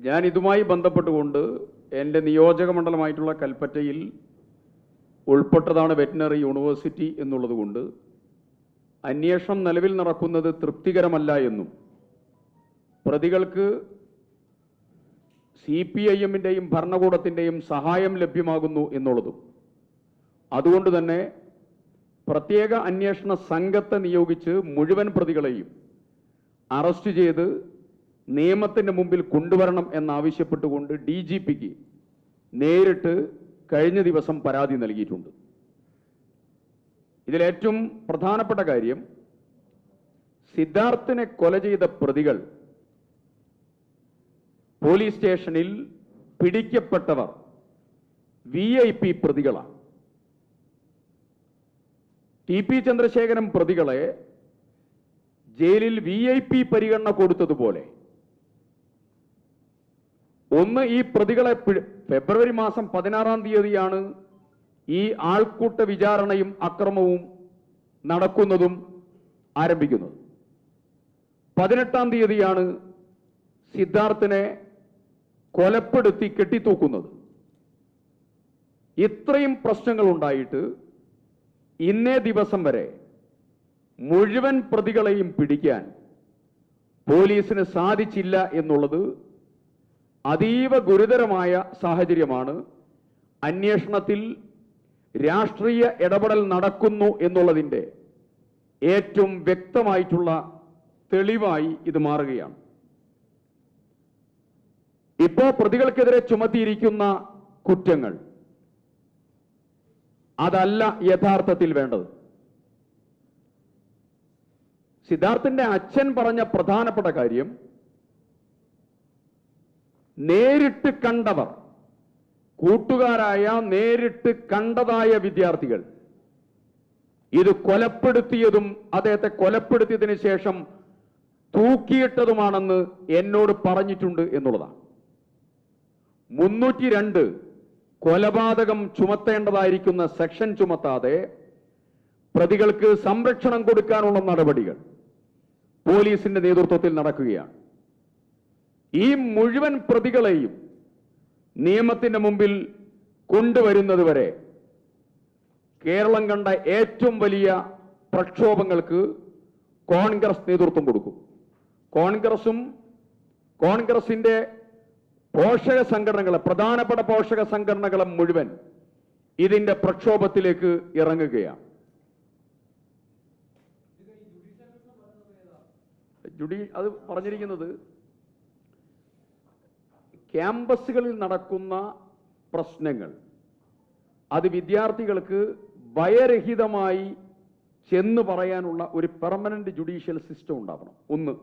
ഞാൻ ഇതുമായി ബന്ധപ്പെട്ടുകൊണ്ട് എൻ്റെ നിയോജക മണ്ഡലമായിട്ടുള്ള കൽപ്പറ്റയിൽ ഉൾപ്പെട്ടതാണ് വെറ്റിനറി യൂണിവേഴ്സിറ്റി എന്നുള്ളതുകൊണ്ട് അന്വേഷണം നിലവിൽ നടക്കുന്നത് തൃപ്തികരമല്ല എന്നും പ്രതികൾക്ക് CPIM-ൻ്റെയും ഭരണകൂടത്തിൻ്റെയും സഹായം ലഭ്യമാകുന്നു എന്നുള്ളതും അതുകൊണ്ട് തന്നെ പ്രത്യേക അന്വേഷണ സംഘത്തെ നിയോഗിച്ച് മുഴുവൻ പ്രതികളെയും അറസ്റ്റ് ചെയ്ത് നിയമത്തിൻ്റെ മുമ്പിൽ കൊണ്ടുവരണം എന്നാവശ്യപ്പെട്ടുകൊണ്ട് DGPക്ക് നേരിട്ട് കഴിഞ്ഞ ദിവസം പരാതി നൽകിയിട്ടുണ്ട്. ഇതിലേറ്റവും പ്രധാനപ്പെട്ട കാര്യം സിദ്ധാർത്ഥിനെ കൊല ചെയ്ത പ്രതികൾ പോലീസ് സ്റ്റേഷനിൽ പിടിക്കപ്പെട്ടവർ VIP പ്രതികളാണ്. TP ചന്ദ്രശേഖരൻ പ്രതികളെ ജയിലിൽ VIP പരിഗണന കൊടുത്തതുപോലെ ഒന്ന് ഈ പ്രതികളെ ഫെബ്രുവരി മാസം 16-ാം തീയതിയാണ് ഈ ആൾക്കൂട്ട വിചാരണയും അക്രമവും നടക്കുന്നതും ആരംഭിക്കുന്നത്. 18-ാം തീയതിയാണ് സിദ്ധാർത്ഥിനെ കൊലപ്പെടുത്തി കെട്ടിത്തൂക്കുന്നത്. ഇത്രയും പ്രശ്നങ്ങൾ ഉണ്ടായിട്ട് ഇന്നേ ദിവസം വരെ മുഴുവൻ പ്രതികളെയും പിടിക്കാൻ പോലീസിന് സാധിച്ചില്ല എന്നുള്ളത് അതീവ ഗുരുതരമായ സാഹചര്യമാണ്. അന്വേഷണത്തിൽ രാഷ്ട്രീയ ഇടപെടൽ നടക്കുന്നു എന്നുള്ളതിൻ്റെ ഏറ്റവും വ്യക്തമായിട്ടുള്ള തെളിവായി ഇത് മാറുകയാണ്. ഇപ്പോൾ പ്രതികൾക്കെതിരെ ചുമത്തിയിരിക്കുന്ന കുറ്റങ്ങൾ അതല്ല യഥാർത്ഥത്തിൽ വേണ്ടത്. സിദ്ധാർത്ഥിന്റെ അച്ഛൻ പറഞ്ഞ പ്രധാനപ്പെട്ട കാര്യം നേരിട്ട് കണ്ടവർ, കൂട്ടുകാരായ നേരിട്ട് കണ്ടതായ വിദ്യാർത്ഥികൾ ഇത് കൊലപ്പെടുത്തിയതും അദ്ദേഹത്തെ കൊലപ്പെടുത്തിയതിനു ശേഷം തൂക്കിയിട്ടതുമാണെന്ന് എന്നോട് പറഞ്ഞിട്ടുണ്ട് എന്നുള്ളതാണ്. 302 കൊലപാതകം ചുമത്തേണ്ടതായിരിക്കുന്ന സെക്ഷൻ ചുമത്താതെ പ്രതികൾക്ക് സംരക്ഷണം കൊടുക്കാനുള്ള നടപടികൾ പോലീസിന്റെ നേതൃത്വത്തിൽ നടക്കുകയാണ്. ഈ മുഴുവൻ പ്രതികളെയും നിയമത്തിന്റെ മുമ്പിൽ കൊണ്ടുവരുന്നതുവരെ കേരളം കണ്ട ഏറ്റവും വലിയ പ്രക്ഷോഭങ്ങൾക്ക് കോൺഗ്രസ് നേതൃത്വം കൊടുക്കും. കോൺഗ്രസിന്റെ പോഷക സംഘടനകളെ, പ്രധാനപ്പെട്ട പോഷക സംഘടനകളെ മുഴുവൻ ഇതിന്റെ പ്രക്ഷോഭത്തിലേക്ക് ഇറങ്ങുകയാണ്. അത് പറഞ്ഞിരിക്കുന്നത് ക്യാമ്പസുകളിൽ നടക്കുന്ന പ്രശ്നങ്ങൾ അത് വിദ്യാർത്ഥികൾക്ക് ഭയരഹിതമായി ചെന്ന് പറയാനുള്ള ഒരു പെർമനന്റ് ജുഡീഷ്യൽ സിസ്റ്റം ഉണ്ടാവണം. 1.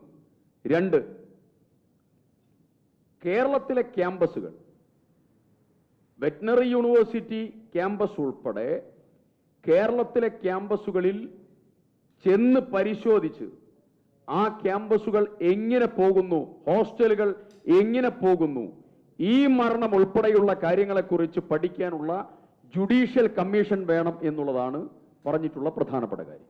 2, കേരളത്തിലെ ക്യാമ്പസുകൾ, വെറ്റിനറി യൂണിവേഴ്സിറ്റി ക്യാമ്പസ് ഉൾപ്പെടെ കേരളത്തിലെ ക്യാമ്പസുകളിൽ ചെന്ന് പരിശോധിച്ച് ആ ക്യാമ്പസുകൾ എങ്ങനെ പോകുന്നു, ഹോസ്റ്റലുകൾ എങ്ങനെ പോകുന്നു, ഈ മരണം ഉൾപ്പെടെയുള്ള കാര്യങ്ങളെക്കുറിച്ച് പഠിക്കാനുള്ള ജുഡീഷ്യൽ കമ്മീഷൻ വേണം എന്നുള്ളതാണ് പറഞ്ഞിട്ടുള്ള പ്രധാനപ്പെട്ട കാര്യം.